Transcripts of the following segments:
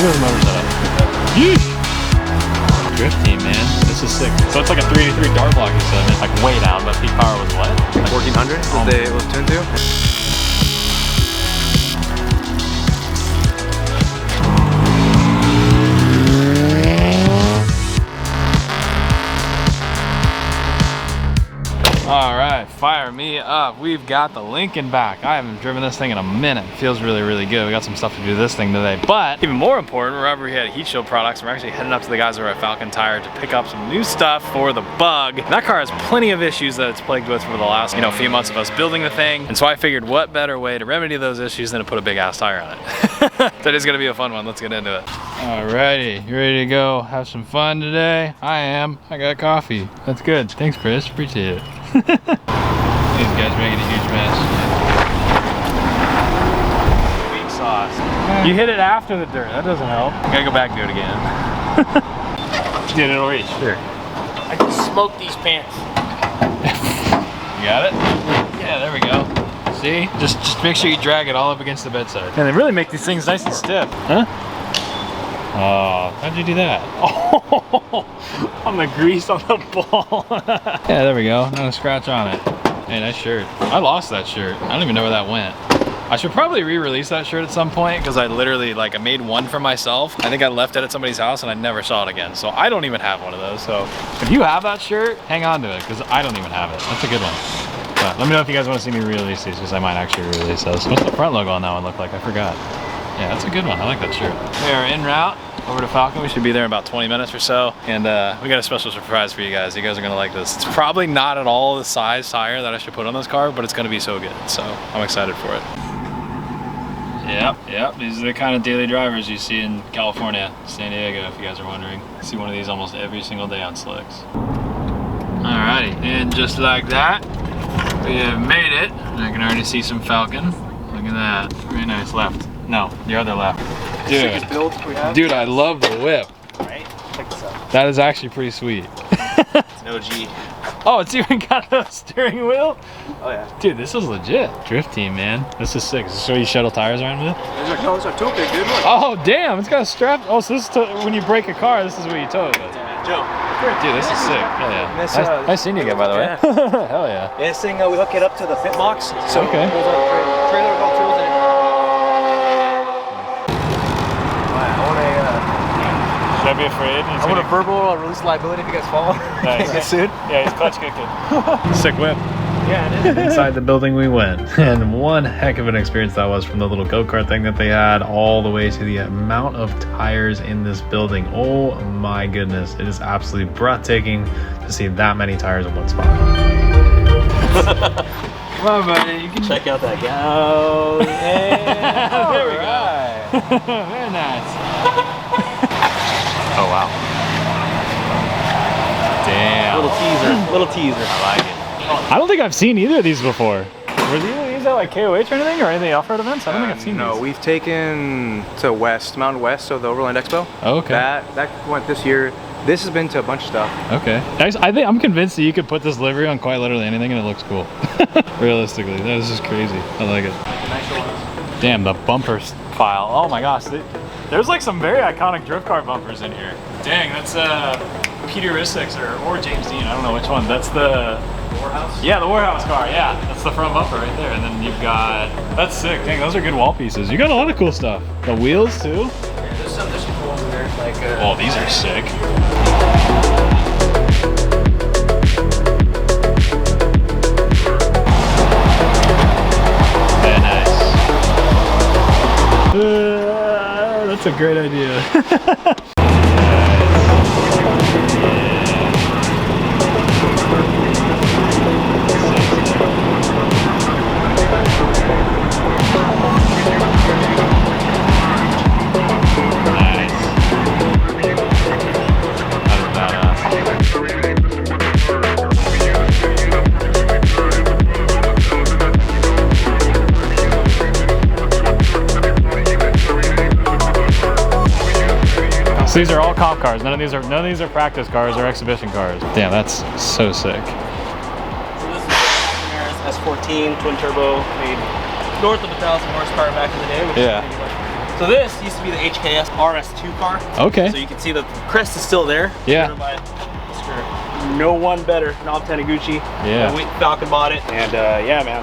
Look at the motor setup. Yeesh. Drift team, man. This is sick. So it's like a 383 dart block, you said. It's like way down, but peak power was what? Like 1400 it was tuned to. All right, fire me up. We've got the Lincoln back. I haven't driven this thing in a minute. It feels really, really good. We got some stuff to do to this thing today. But even more important, we're over here at Heat Shield Products. We're actually heading up to the guys over at Falken Tire to pick up some new stuff for the Bug. That car has plenty of issues that it's plagued with for the last, few months of us building the thing. And so I figured what better way to remedy those issues than to put a big ass tire on it. That is gonna be a fun one. Let's get into it. Alrighty, you ready to go have some fun today? I am. I got coffee. That's good. Thanks, Chris. Appreciate it. These guys making a huge mess. Weak sauce. You hit it after the dirt. That doesn't help. I gotta go back and do it again. Dude, it'll reach. Sure. I can smoke these pants. You got it? Yeah, there we go. See? Just make sure you drag it all up against the bedside. And they really make these things nice and stiff. Huh? Oh, how'd you do that? Oh, on the grease on the ball. Yeah, there we go. Not a scratch on it. Hey, nice shirt. I lost that shirt. I don't even know where that went. I should probably re-release that shirt at some point because I literally, I made one for myself. I think I left it at somebody's house and I never saw it again. So I don't even have one of those. So if you have that shirt, hang on to it because I don't even have it. That's a good one. But let me know if you guys want to see me re-release these because I might actually re-release those. What's the front logo on that one look like? I forgot. Yeah, that's a good one. I like that shirt. We are en route over to Falken. We should be there in about 20 minutes or so. And we got a special surprise for you guys. You guys are gonna like this. It's probably not at all the size tire that I should put on this car, but it's gonna be so good. So I'm excited for it. Yep. These are the kind of daily drivers you see in California, San Diego, if you guys are wondering. I see one of these almost every single day on slicks. Alrighty, and just like that, we have made it. I can already see some Falken. Look at that, very nice. Left. No, the other left. Dude, I love the whip. Right? Check this out. That is actually pretty sweet. It's an OG. Oh, it's even got a steering wheel? Oh yeah. Dude, this is legit. Drift team, man. This is sick. Is this what you shuttle tires around with? Those are two big good ones. Oh, damn. It's got a strap. Oh, so this is when you break a car, this is what you tow it with. Joe. Dude, this is sick. Hell yeah. This, nice seeing you again, by the way. Yeah. Hell yeah. This thing, we hook it up to the fit box. So okay. There's a trailer go through with it. Should I be afraid? I want a verbal release liability if you guys fall. Nice. Get sued. Yeah, he's clutch kicked it. Sick whip. Yeah, it is. Inside the building we went. And one heck of an experience that was, from the little go-kart thing that they had all the way to the amount of tires in this building. Oh my goodness. It is absolutely breathtaking to see that many tires in one spot. Come on, buddy. You can check out that guy. Oh, yeah. There we go. Very nice. Oh wow. Damn. Little teaser. I like it. I don't think I've seen either of these before. Were these at like KOH or anything, or anything off-road events? I don't think I've seen these. No, we've taken to Mountain West, so the Overland Expo. Oh, okay. That went this year. This has been to a bunch of stuff. Okay. I'm convinced that you could put this livery on quite literally anything and it looks cool. Realistically, that is just crazy. I like it. Nice ones. Damn, the bumper file. Oh my gosh. There's like some very iconic drift car bumpers in here. Dang, that's Peter Risseck's or James Dean. I don't know which one. That's the Warhouse? Yeah, the Warhouse car. Yeah, that's the front bumper right there. And then you've got, that's sick. Dang, those are good wall pieces. You got a lot of cool stuff. The wheels too. Yeah, there's some cool ones in there. Like, oh, these are sick. Very nice. That's a great idea. So these are all comp cars. None of these are practice cars or exhibition cars. Damn, that's so sick. So this is S14 twin turbo, made north of 1,000 horsepower back in the day. Which yeah. is So this used to be the HKS RS2 car. Okay. So you can see the crest is still there. Yeah. Driven by Mr. No one better, Nob Taniguchi. Yeah. Falken bought it. And yeah, man,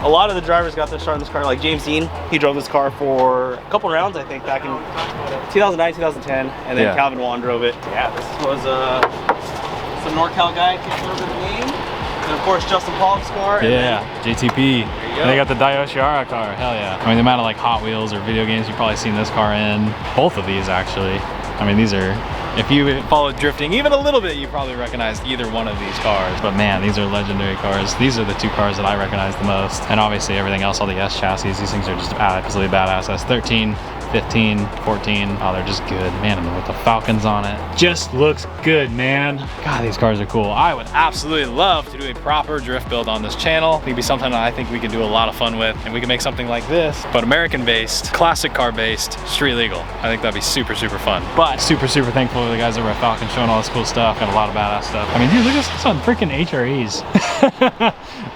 a lot of the drivers got their start in this car. Like James Dean, he drove this car for a couple rounds, I think, back in 2009, 2010. And then Yeah. Calvin Wan drove it. Yeah, this was some NorCal guy, can't remember the name. And of course, Justin Pollock's car. And Yeah, JTP. you go. And they got the Daiyoshiara car, hell yeah. I mean, the amount of like Hot Wheels or video games you've probably seen this car in. Both of these actually. I mean, these are, if you follow drifting even a little bit, you probably recognized either one of these cars. But man, these are legendary cars. These are the two cars that I recognize the most. And obviously everything else, all the S chassis, these things are just absolutely badass. S13, 15, 14, oh, they're just good. Man, and with the Falcons on it, just looks good, man. God, these cars are cool. I would absolutely love to do a proper drift build on this channel. It'd be something that I think we could do a lot of fun with, and we can make something like this, but American-based, classic car-based, street legal. I think that'd be super, super fun. But super, super thankful to the guys over at Falken showing all this cool stuff. Got a lot of badass stuff. I mean, dude, look at this on freaking HREs.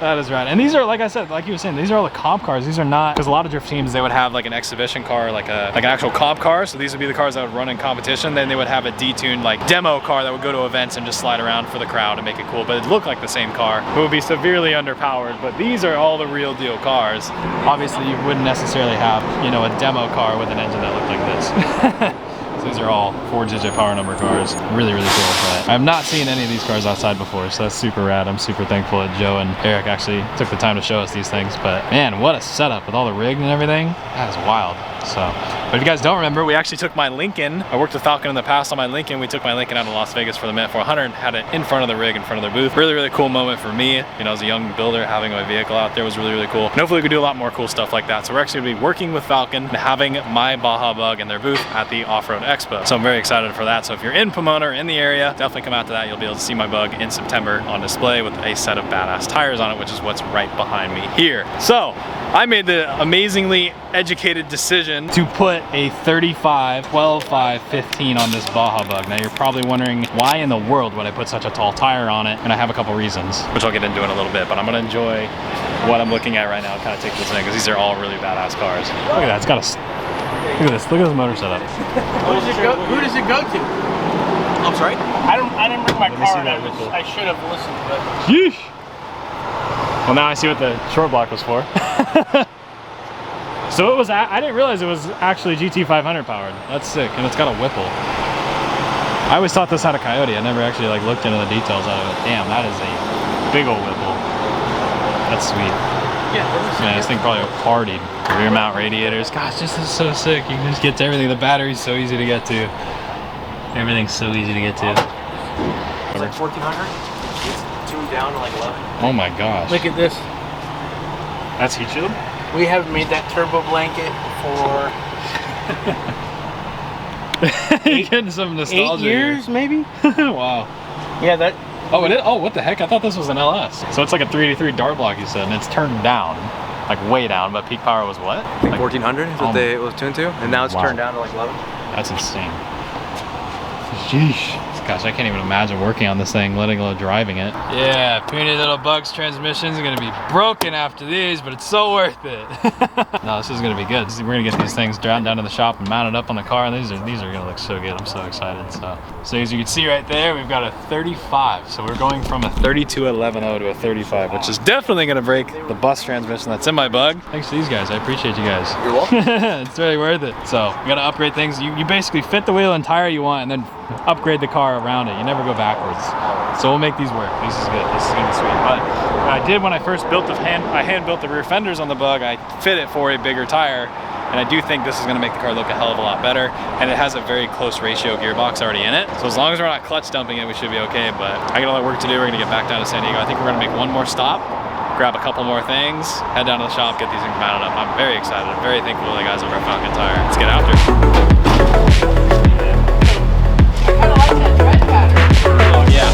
That is right. And these are, like I said, like you were saying, these are all the comp cars. These are not, because a lot of drift teams, they would have like an exhibition car, like an actual comp car. So these would be the cars that would run in competition. Then they would have a detuned like demo car that would go to events and just slide around for the crowd and make it cool. But it looked like the same car. It would be severely underpowered, but these are all the real deal cars. Obviously you wouldn't necessarily have, you know, a demo car with an engine that looked like this. So these are all 4-digit power number cars. Really, really cool. But I've not seen any of these cars outside before, so that's super rad. I'm super thankful that Joe and Eric actually took the time to show us these things. But man, what a setup with all the rig and everything. That is wild. So, but if you guys don't remember, we actually took my Lincoln. I worked with Falken in the past on my Lincoln. We took my Lincoln out to Las Vegas for the Mint 400, had it in front of the rig, in front of their booth. Really, really cool moment for me. You know, as a young builder, having my vehicle out there was really, really cool. And hopefully we could do a lot more cool stuff like that. So we're actually gonna be working with Falken and having my Baja Bug in their booth at the Off-Road Expo. So I'm very excited for that. So if you're in Pomona or in the area, definitely come out to that. You'll be able to see my Bug in September on display with a set of badass tires on it, which is what's right behind me here. So I made the amazingly educated decision to put a 35, 12, 5, 15 on this Baja Bug. Now you're probably wondering why in the world would I put such a tall tire on it, and I have a couple reasons, which I'll get into in a little bit, but I'm gonna enjoy what I'm looking at right now and kind of take this in, because these are all really badass cars. Look at that, it's got a, look at this motor setup. Who does it go to? I'm sorry? I didn't bring my Let me see car. that ripple. I should have listened to it. Yeesh! Well, now I see what the short block was for. So it was, I didn't realize it was actually GT500 powered. That's sick, and it's got a Whipple. I always thought this had a Coyote. I never actually like looked into the details out of it. Damn, that is a big old Whipple. That's sweet. Yeah, Man, this thing probably partied. Rear mount radiators. Gosh, this is so sick. You can just get to everything. The battery's so easy to get to. Everything's so easy to get to. It's like 1400. It's tuned down to like 11. Oh my gosh. Look at this. That's heat shield? We haven't made that turbo blanket for You're getting some nostalgia 8 years, maybe? here. Wow. Yeah, that. Oh, it is? Oh, what the heck? I thought this was an LS. So it's like a 383 dart block, you said, and it's turned down, like way down, but peak power was what? I think 1400 is what it was tuned to, and now it's Wow. turned down to like 11. That's insane. Sheesh. Gosh, I can't even imagine working on this thing, letting alone driving it. Yeah, puny little Bugs transmissions are gonna be broken after these, but it's so worth it. No, this is gonna be good. We're gonna get these things down to the shop and mounted up on the car, and these are gonna look so good. I'm so excited. So as you can see right there, we've got a 35. So we're going from a 3211 to a 35, which is definitely gonna break the bus transmission that's in my Bug. Thanks to these guys, I appreciate you guys. You're welcome. It's really worth it. So we gotta upgrade things. You basically fit the wheel and tire you want, and then upgrade the car around it. You never go backwards. So we'll make these work. This is good. This is gonna be sweet. But what I did when I first built I hand built the rear fenders on the Bug. I fit it for a bigger tire, and I do think this is gonna make the car look a hell of a lot better. And it has a very close ratio gearbox already in it. So as long as we're not clutch dumping it, we should be okay. But I got a lot of work to do. We're gonna get back down to San Diego. I think we're gonna make one more stop, grab a couple more things, head down to the shop, get these things mounted up. I'm very excited. I'm very thankful to the guys over at Falken Tire. Let's get out there. I kind of like that tread pattern. Oh yeah.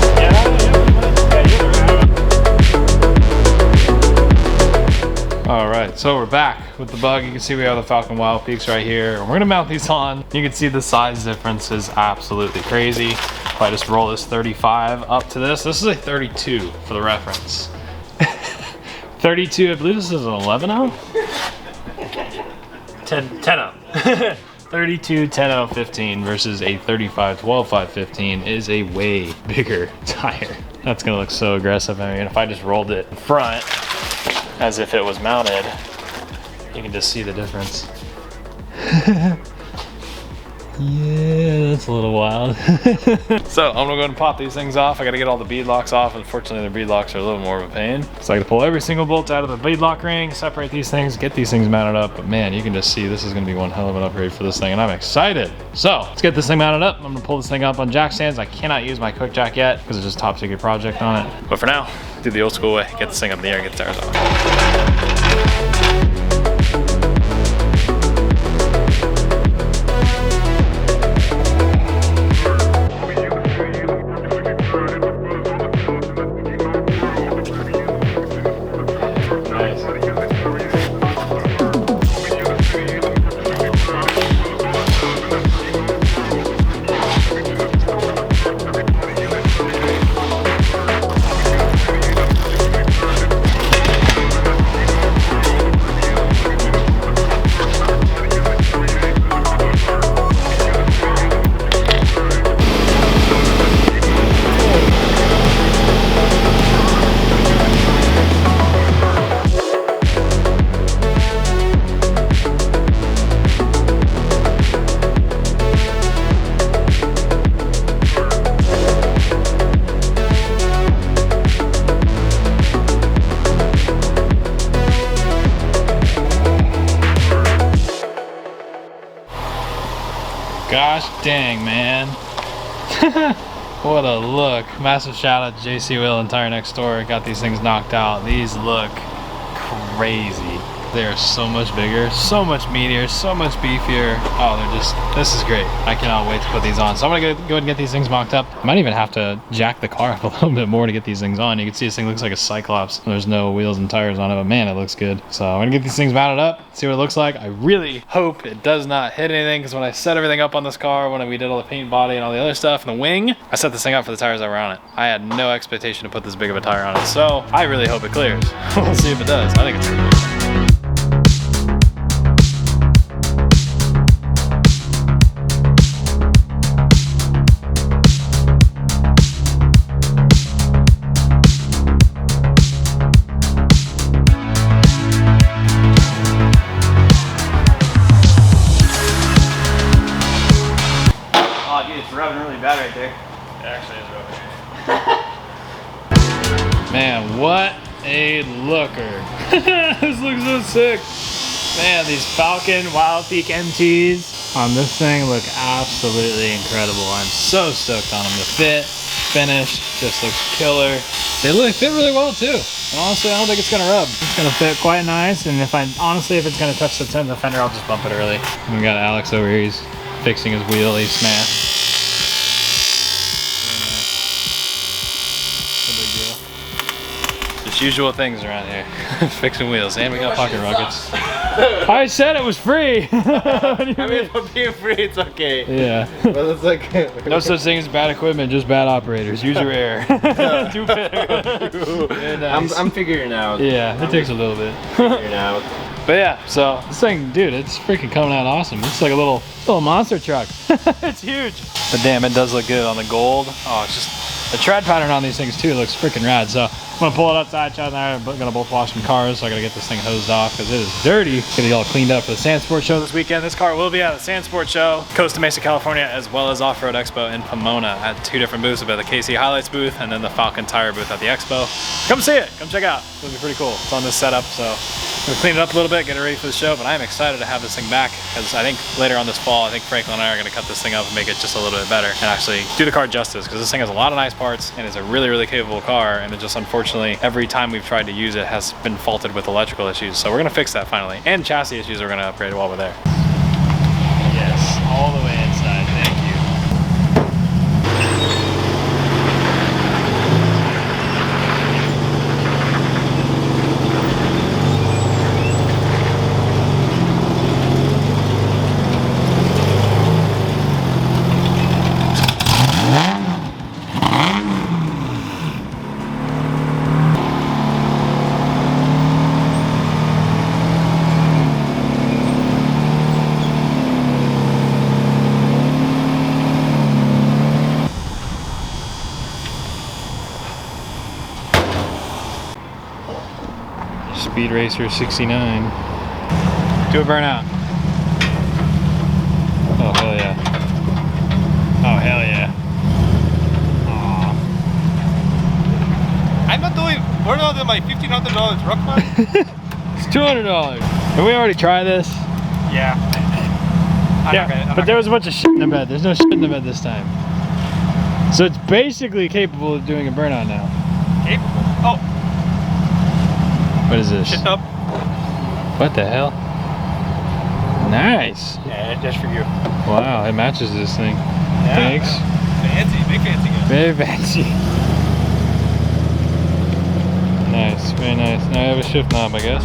All right, so we're back with the Bug. You can see we have the Falken Wild Peaks right here. We're gonna mount these on. You can see the size difference is absolutely crazy. If I just roll this 35 up to this is a 32 for the reference. 32, I believe this is an 11 out? 10 out. 32 10 15 versus a 35 12 5 15 is a way bigger tire. That's gonna look so aggressive. I mean, if I just rolled it in front as if it was mounted, you can just see the difference. Yeah, that's a little wild. So I'm gonna go ahead and pop these things off. I gotta get all the bead locks off. Unfortunately, the bead locks are a little more of a pain. So I gotta pull every single bolt out of the bead lock ring, separate these things, get these things mounted up. But man, you can just see this is gonna be one hell of an upgrade for this thing, and I'm excited. So let's get this thing mounted up. I'm gonna pull this thing up on jack stands. I cannot use my quick jack yet because it's just a top secret project on it. But for now, do the old school way, get this thing up in the air and get the tires off. Gosh dang, man. What a look. Massive shout out to JC Wheel and Tire Next Door. Got these things knocked out. These look crazy. They are so much bigger, so much meatier, so much beefier. Oh, they're just, this is great. I cannot wait to put these on. So I'm gonna go ahead and get these things mocked up. I might even have to jack the car up a little bit more to get these things on. You can see this thing looks like a Cyclops. There's no wheels and tires on it, but man, it looks good. So I'm gonna get these things mounted up, see what it looks like. I really hope it does not hit anything, because when I set everything up on this car, when we did all the paint body and all the other stuff and the wing, I set this thing up for the tires that were on it. I had no expectation to put this big of a tire on it. So I really hope it clears. We'll see if it does. I think it's pretty cool. Rubbing really bad right there. It actually is rubbing. Man, what a looker. This looks so sick. Man, these Falken Wild Peak MTs on this thing look absolutely incredible. I'm so stoked on them. The fit, finish, just looks killer. They fit really well too. And honestly, I don't think it's gonna rub. It's gonna fit quite nice. And if it's gonna touch the fender, I'll just bump it early. We got Alex over here. He's fixing his wheel. He smashed. Usual things around here. Fixing wheels, and we got pocket rockets. I said it was free. I mean, for being free, it's okay. Yeah. But it's like no such thing as bad equipment, just bad operators. Use your air. Do better. Nice. I'm figuring it out. Yeah, it takes a little bit. Figuring it out. But yeah, so this thing, dude, it's freaking coming out awesome. It's like a little monster truck. It's huge. But damn, it does look good on the gold. Oh, it's just the tread pattern on these things too looks freaking rad. So I'm gonna pull it outside, Chad and I are gonna both wash some cars, so I gotta get this thing hosed off because it is dirty. Get it all cleaned up for the Sand Sport Show this weekend. This car will be at the Sand Sport Show, Costa Mesa, California, as well as Off-Road Expo in Pomona at 2 different booths. We'll be at the KC Highlights booth and then the Falken Tire booth at the Expo. Come see it, come check it out. It'll be pretty cool. It's on this setup, so we'll clean it up a little bit, get it ready for the show, but I'm excited to have this thing back because I think later on this fall, I think Franklin and I are gonna cut this thing up and make it just a little bit better and actually do the car justice, because this thing has a lot of nice parts and it's a really, really capable car, and it just unfortunately, every time we've tried to use it has been faulted with electrical issues. So we're gonna fix that finally. And chassis issues we're gonna upgrade while we're there. Yes, all the way inside, thank you. Speed Racer 69. Do a burnout. Oh, hell yeah. Oh, hell yeah. Aww. I'm not doing burnout in my $1,500 truck, man. It's $200. Did we already try this? Yeah. But there was a bunch of shit in the bed. There's no shit in the bed this time. So it's basically capable of doing a burnout now. Capable? Oh. What is this? Shit up. What the hell? Nice. Yeah, just for you. Wow, it matches this thing. Yeah. Thanks. Fancy, big fancy guy. Very fancy. Nice, very nice. Now I have a shift knob, I guess.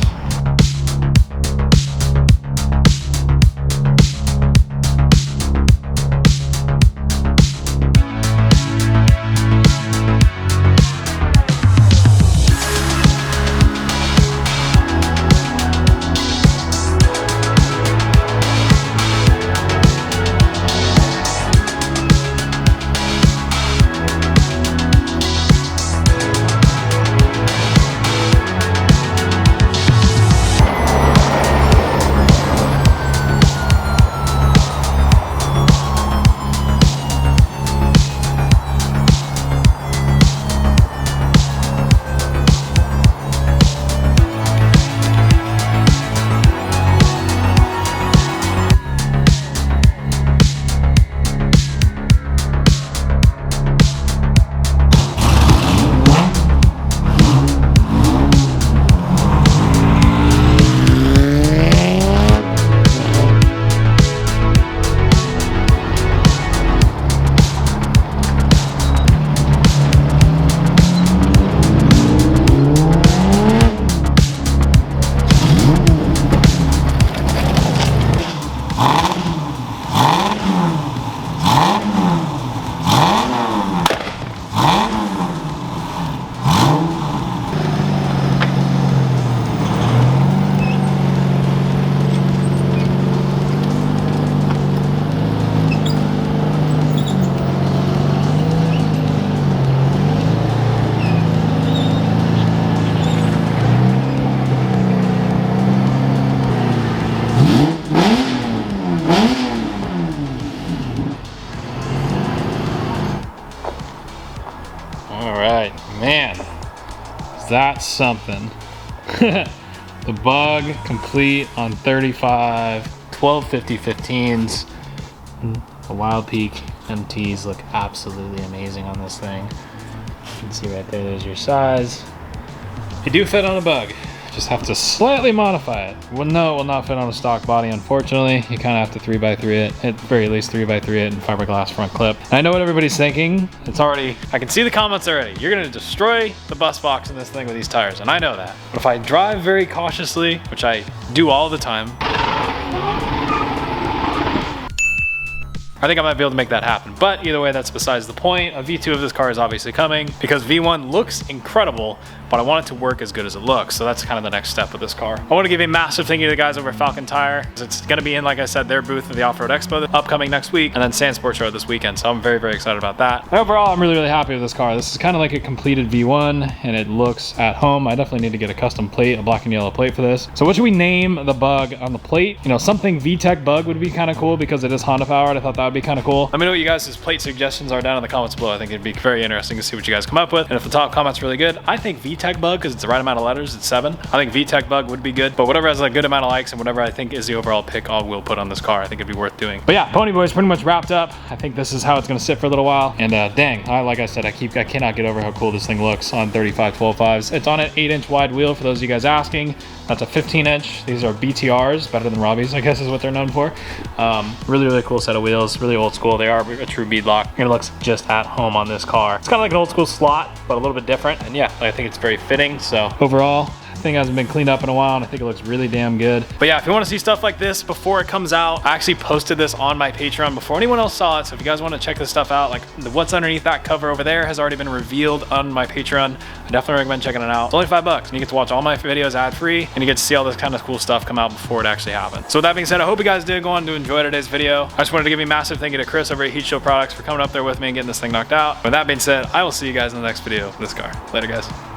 Alright, man, that's something. The bug complete on 35, 1250 15s. The Wild Peak MTs look absolutely amazing on this thing. You can see right there, there's your size. They do fit on a bug. Just have to slightly modify it. Well, no, it will not fit on a stock body, unfortunately. You kind of have to 3x3 it, at the very least 3x3 it in fiberglass front clip. And I know what everybody's thinking. It's already, I can see the comments already. You're gonna destroy the bus box in this thing with these tires, and I know that. But if I drive very cautiously, which I do all the time, I think I might be able to make that happen. But either way, that's besides the point. A V2 of this car is obviously coming because V1 looks incredible, but I want it to work as good as it looks. So that's kind of the next step with this car. I want to give a massive thank you to the guys over at Falken Tire. It's going to be in, like I said, their booth at the Off-Road Expo upcoming next week, and then Sand Sports Show this weekend. So I'm very, very excited about that. And overall, I'm really, really happy with this car. This is kind of like a completed V1, and it looks at home. I definitely need to get a custom plate, a black and yellow plate for this. So what should we name the bug on the plate? You know, something VTEC bug would be kind of cool because it is Honda powered. I thought that would be kind of cool. Let me know what you guys' plate suggestions are down in the comments below. I think it'd be very interesting to see what you guys come up with. And if the top comment's really good, I think VTEC bug, because it's the right amount of letters, it's 7. I think VTEC bug would be good, but whatever has a good amount of likes and whatever I think is the overall pick, I will put on this car. I think it'd be worth doing. But yeah, Pony Boy's pretty much wrapped up. I think this is how it's gonna sit for a little while. And dang, like I said, I cannot get over how cool this thing looks on 35 12.5s. It's on an 8-inch wide wheel for those of you guys asking. That's a 15-inch. These are BTRs, better than Robbie's, I guess is what they're known for. Really, really cool set of wheels, really old school. They are a true beadlock. It looks just at home on this car. It's kind of like an old school slot, but a little bit different. And yeah, I think it's very fitting. So overall, thing hasn't been cleaned up in a while, and I think it looks really damn good. But yeah, if you want to see stuff like this before it comes out, I actually posted this on my Patreon before anyone else saw it. So if you guys want to check this stuff out, like what's underneath that cover over there has already been revealed on my Patreon. I definitely recommend checking it out. It's only $5 and you get to watch all my videos ad-free, and you get to see all this kind of cool stuff come out before it actually happens. So with that being said, I hope you guys did go on to enjoy today's video. I just wanted to give a massive thank you to Chris over at Heat Shield Products for coming up there with me and getting this thing knocked out. With that being said, I will see you guys in the next video of this car. Later, guys.